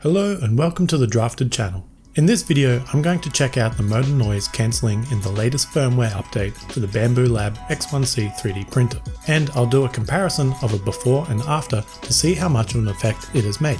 Hello and welcome to the Drafted channel. In this video, I'm going to check out the motor noise cancelling in the latest firmware update for the Bambu Lab X1C 3D printer, and I'll do a comparison of a before and after to see how much of an effect it has made.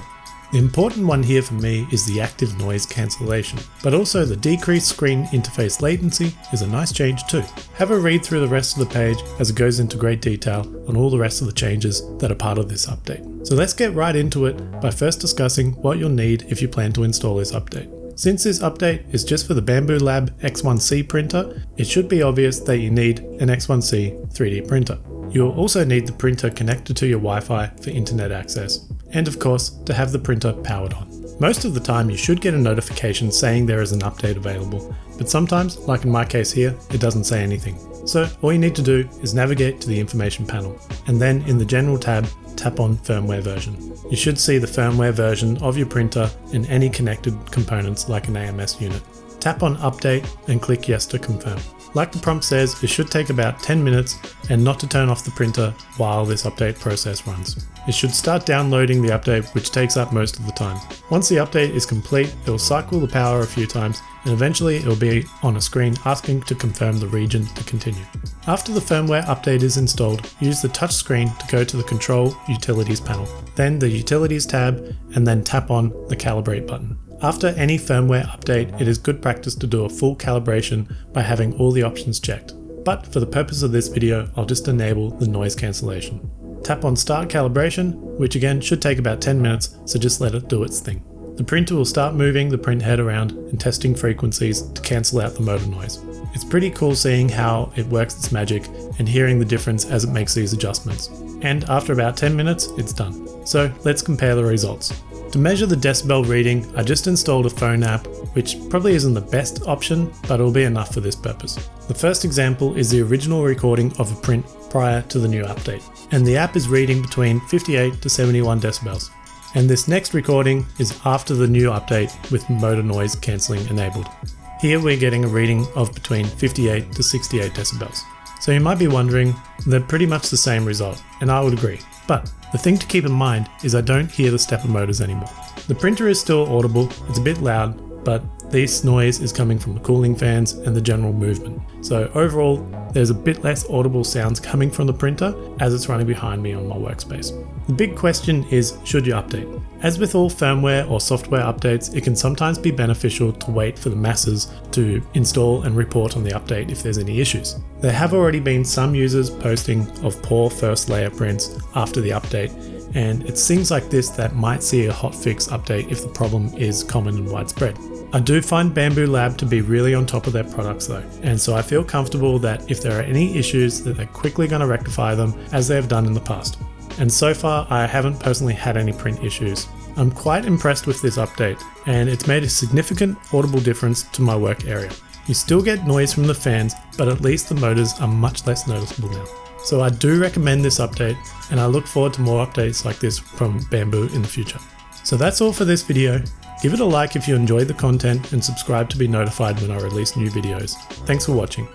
The important one here for me is the active noise cancellation, but also the decreased screen interface latency is a nice change too. Have a read through the rest of the page as it goes into great detail on all the rest of the changes that are part of this update. So let's get right into it by first discussing what you'll need if you plan to install this update. Since this update is just for the Bambu Lab X1C printer, it should be obvious that you need an X1C 3D printer. You'll also need the printer connected to your Wi-Fi for internet access, and of course, to have the printer powered on. Most of the time you should get a notification saying there is an update available, but sometimes, like in my case here, it doesn't say anything. So all you need to do is navigate to the information panel, and then in the general tab, tap on firmware version. You should see the firmware version of your printer and any connected components like an AMS unit. Tap on update and click yes to confirm. Like the prompt says, it should take about 10 minutes and not to turn off the printer while this update process runs. It should start downloading the update, which takes up most of the time. Once the update is complete, it will cycle the power a few times and eventually it will be on a screen asking to confirm the region to continue. After the firmware update is installed, use the touch screen to go to the Control Utilities panel, then the Utilities tab, and then tap on the Calibrate button. After any firmware update, it is good practice to do a full calibration by having all the options checked. But for the purpose of this video, I'll just enable the noise cancellation. Tap on Start Calibration, which again should take about 10 minutes, so just let it do its thing. The printer will start moving the print head around and testing frequencies to cancel out the motor noise. It's pretty cool seeing how it works its magic and hearing the difference as it makes these adjustments. And after about 10 minutes, it's done. So let's compare the results. To measure the decibel reading, I just installed a phone app, which probably isn't the best option, but it'll be enough for this purpose. The first example is the original recording of a print prior to the new update, and the app is reading between 58 to 71 decibels. And this next recording is after the new update with motor noise cancelling enabled. Here we're getting a reading of between 58 to 68 decibels. So you might be wondering, they're pretty much the same result, and I would agree. But the thing to keep in mind is I don't hear the stepper motors anymore. The printer is still audible, it's a bit loud, but this noise is coming from the cooling fans and the general movement. So overall, there's a bit less audible sounds coming from the printer as it's running behind me on my workspace. The big question is, should you update? As with all firmware or software updates, it can sometimes be beneficial to wait for the masses to install and report on the update if there's any issues. There have already been some users posting of poor first layer prints after the update, and it's things like this that might see a hotfix update if the problem is common and widespread. I do find Bambu Lab to be really on top of their products though, and so I feel comfortable that if there are any issues that they're quickly going to rectify them as they have done in the past. And so far I haven't personally had any print issues. I'm quite impressed with this update, and it's made a significant audible difference to my work area. You still get noise from the fans, but at least the motors are much less noticeable now. So I do recommend this update, and I look forward to more updates like this from Bambu in the future. So that's all for this video. Give it a like if you enjoyed the content and subscribe to be notified when I release new videos. Thanks for watching.